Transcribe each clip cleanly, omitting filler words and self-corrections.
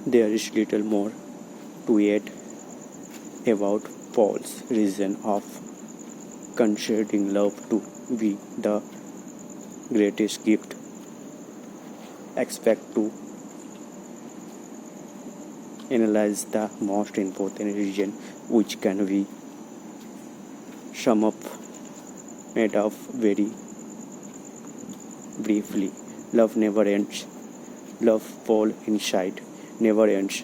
There is little more to add about Paul's reason of considering love to be the greatest gift. Expect to analyze the most important reason, which can be summed up made of very briefly. Love never ends. Love Paul inside never ends.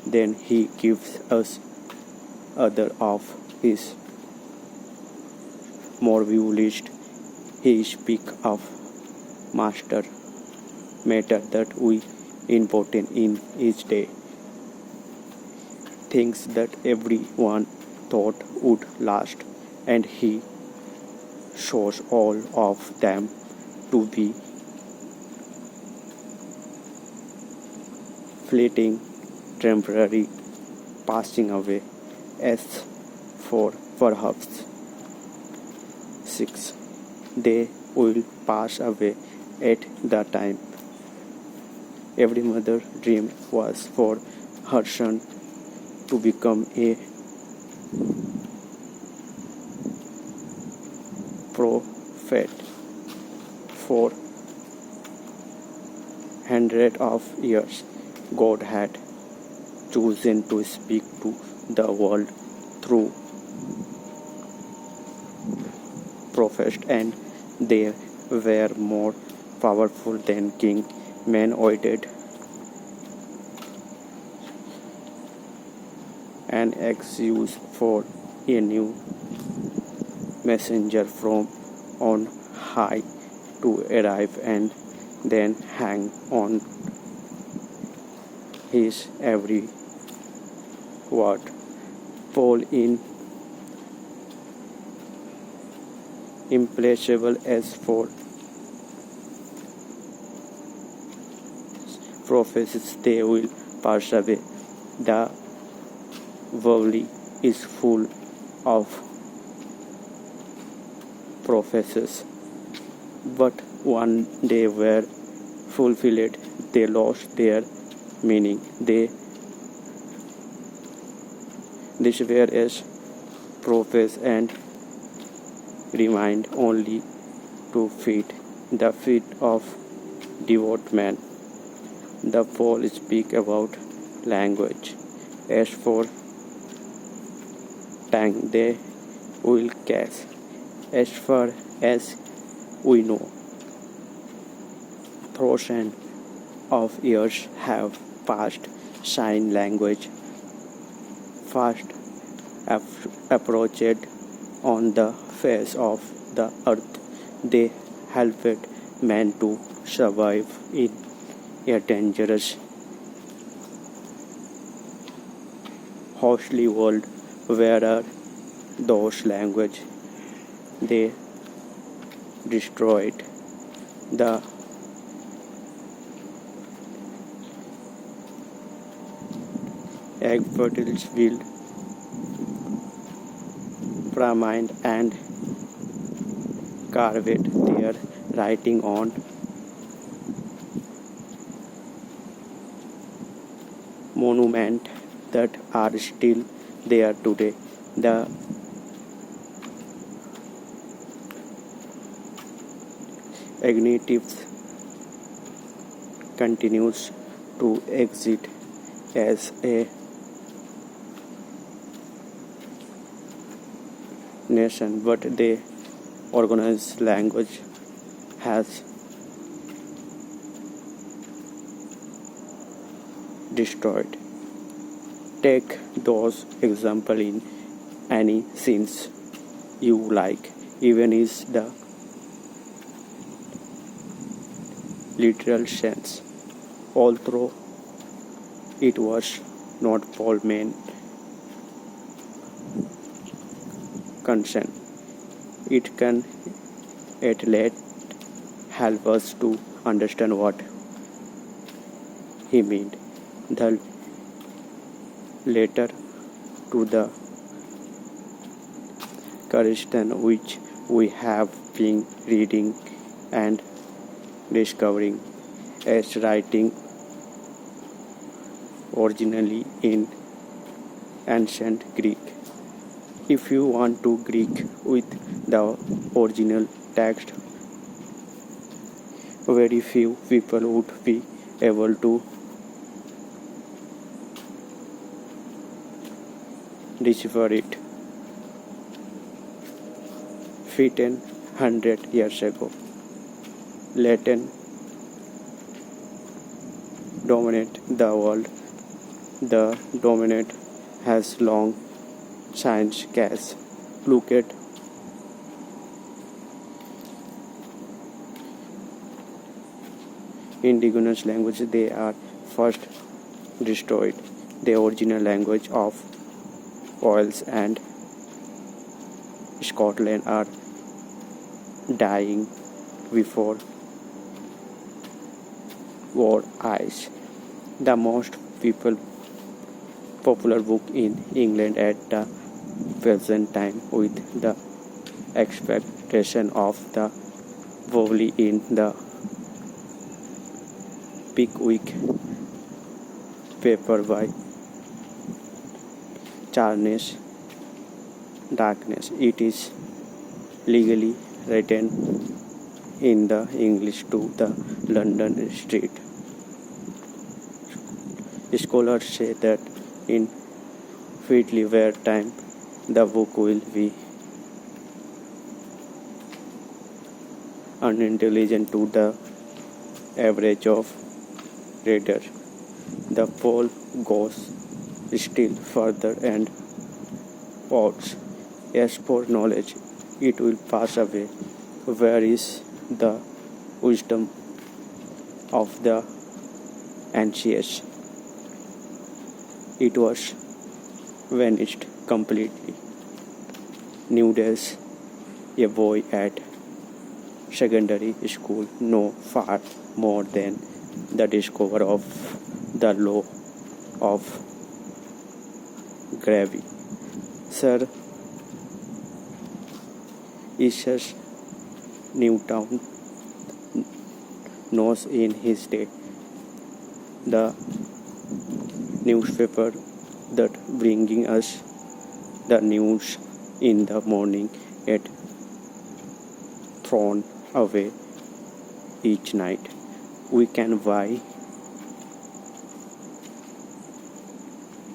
Then he gives us other of his more view list. He speak of master matter that we important in each day, things that everyone thought would last, and he shows all of them to be fleeting, temporary, passing away. As for perhaps 6, they will pass away at the time. Every mother's dream was for her son to become a prophet. For hundreds of years, God had chosen to speak to the world through prophets, and they were more powerful than king. Men waited an excuse for a new messenger from on high to arrive and then hang on his every word. Paul, implacable as for prophecies, they will pass away. The world is full of prophecies, but one day were fulfilled, they lost their meaning. These were as prophets and remained only to feed the feet of devout men. The Paul speak about language. As for tongue, they will catch. As far as we know, thousands of years have passed. Sign language fast approached on the face of the earth. They helped man to survive in a dangerous, hostile world. Where are those languages? They destroyed the egg fertiles will pyramid and carved their writing on monument that are still there today. The Ignatives continues to exist as a nation, but the organized language has destroyed. Take those examples in any sense you like, even is the literal sense. Although it was not Paul's main concern, it can at least help us to understand what he meant. The letter to the Christian, which we have been reading and discovering as writing originally in ancient Greek. If you want to Greek with the original text, very few people would be able to decipher it. Written 100 years ago, Latin dominate the world. The dominant has long since cast. Look at indigenous language. They are first destroyed. The original language of Wales and Scotland are dying before our eyes. The most popular book in England at the present time, with the expectation of the vowel in the Pickwick paper by Charles Darkness. It is legally written in the English to the London Street. Scholars say that in fairly time the book will be unintelligent to the average of reader. The poll goes still further and odds. As for knowledge, it will pass away. Where is the wisdom of the ancients? It was vanished completely. Nowadays, a boy at secondary school knows far more than the discovery of the law of gravity. Sir Isaac Newton knows in his day the newspaper that bringing us the news in the morning get thrown away each night. We can buy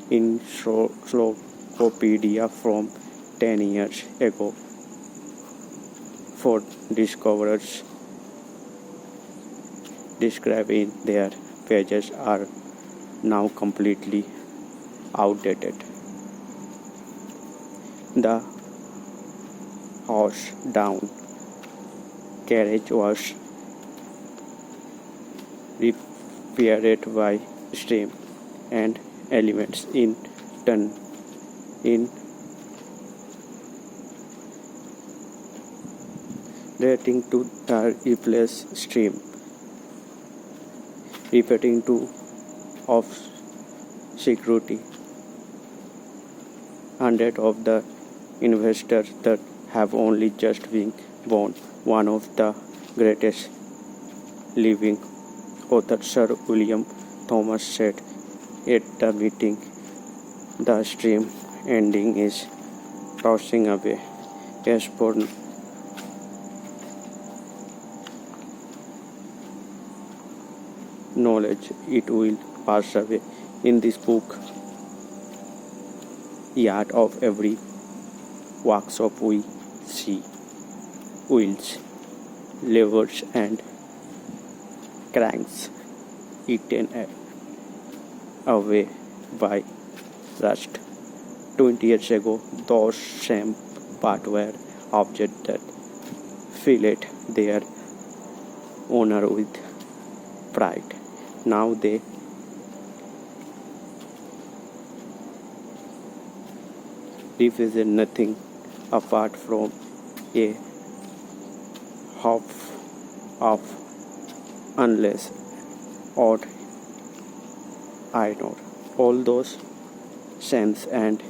encyclopedia from 10 years ago for discoverers described in their pages are now completely outdated. The horse down carriage was repaired by steam and elements in turn in relating to the replace stream repeating to of security. Hundreds of the investors that have only just been born. One of the greatest living authors, Sir William Thomas, said at the meeting, the stream ending is passing away. As for knowledge, it will pass away. In this book, yard of every workshop we see wheels, levers and cranks eaten away by rust. 20 years ago, those same parts were objects that filled their owner with pride. Now they represent nothing apart from a half of unless or ignore all those sense and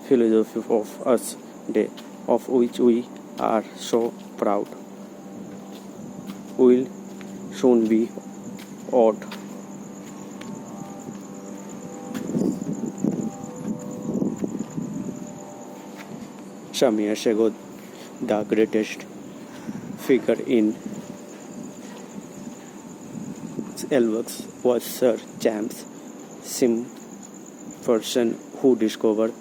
philosophy of us day, of which we are so proud, will soon be out Some years ago, the greatest figure in Edinburgh was Sir James Simpson, who discovered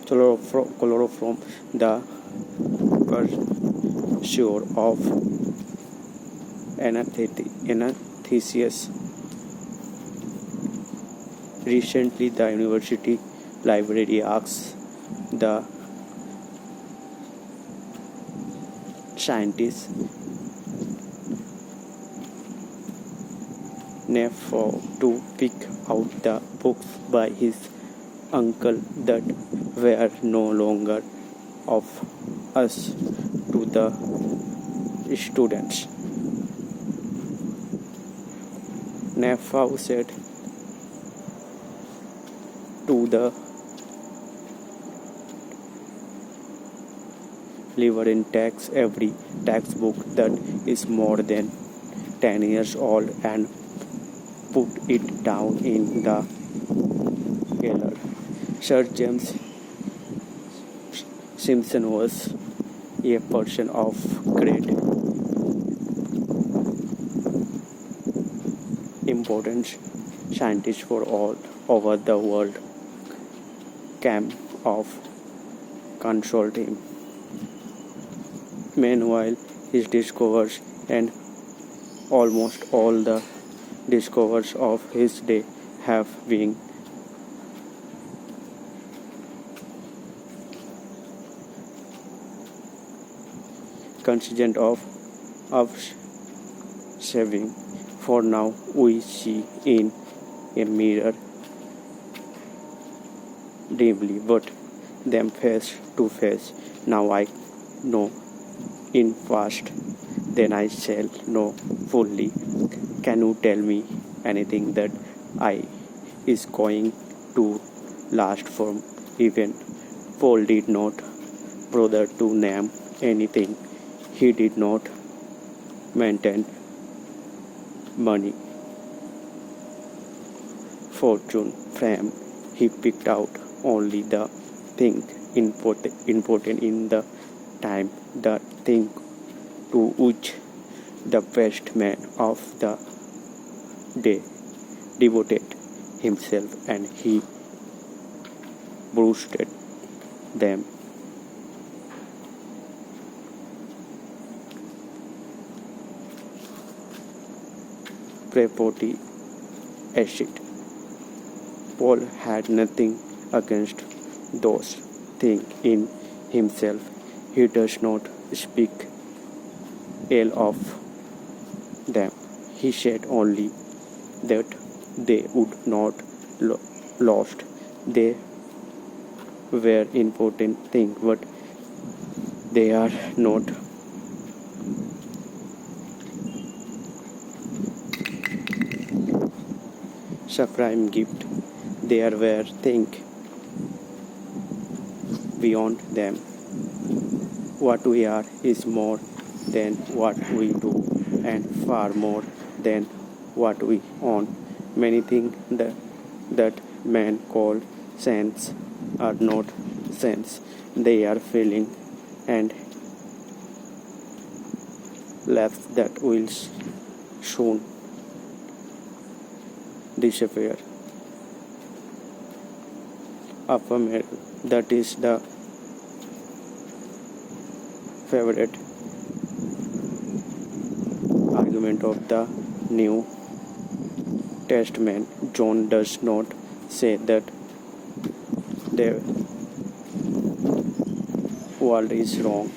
chloroform, the precursor of anaesthesia. Recently, the university library asked the scientist nephew to pick out the books by his uncle that were no longer of us to the students. Nephew said to the librarian, takes every textbook that is more than 10 years old and put it down in the cellar. Sir James Simpson was a person of great importance. Scientists for all over the world came of consult him. Meanwhile, his discoveries and almost all the discoveries of his day have been consigned of saving. For now, we see in a mirror dimly, but them face to face. Now I know in past, then I shall know fully. Can you tell me anything that is going to last for even Paul did not bother to name anything. He did not maintain money, fortune, fame. He picked out only the thing important in the time, the thing to which the best man of the day devoted himself, and he boosted them. Precursor acid. Paul had nothing against those things in himself. He does not speak ill of them. He said only that they would not lost. They were important things, but they are not supreme gift. There were things beyond them. What we are is more than what we do, and far more than what we own. Many things that men call sense are not sense. They are feeling and laughs that will soon disappear. That is the favorite argument of the New Testament. John does not say that the world is wrong.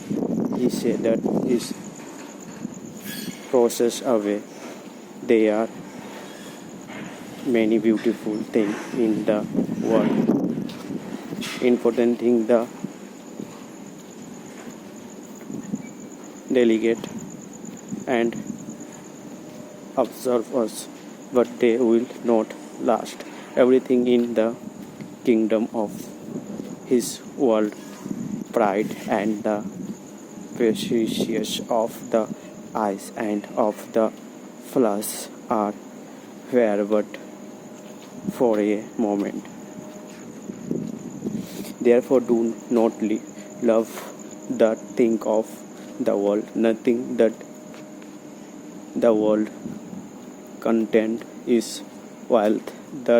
He says that is process away. There are many beautiful things in the world. Important thing the delegate and observe us, but they will not last. Everything in the kingdom of his world, pride and the precious of the eyes and of the flesh are where but for a moment. Therefore do not love the thing of the world. Nothing that the world content is wealth, the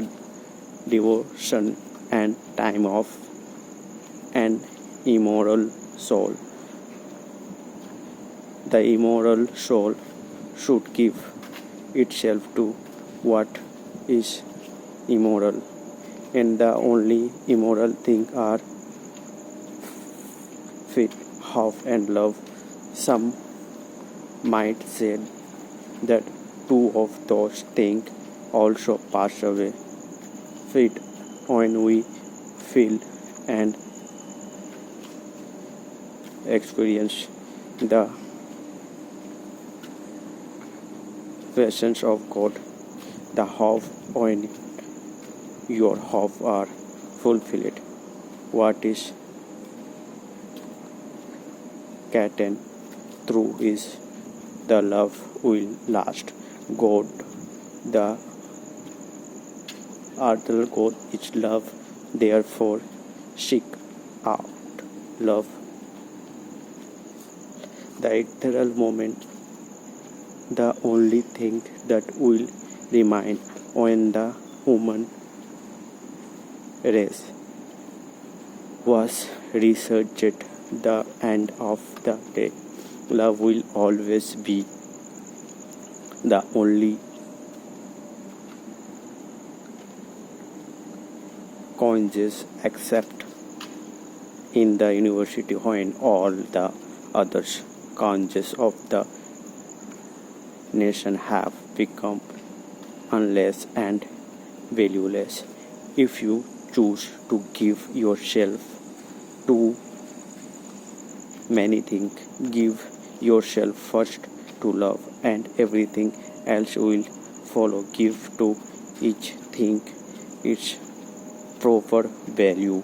devotion and time of an immoral soul. The immoral soul should give itself to what is immoral, and the only immoral things are fit, hope, and love. Some might say that two of those things also pass away. Fit when we feel and experience the presence of God. The hope when your hope are fulfilled. What is contained through is the love will last. God, the eternal God is love. Therefore, seek out love. The eternal moment, the only thing that will remain when the human race was researched the end of the day. Love will always be the only conscious except in the university when all the others conscious of the nation have become unless and valueless. If you choose to give yourself to many things, give yourself first to love, and everything else will follow. Give to each thing its proper value.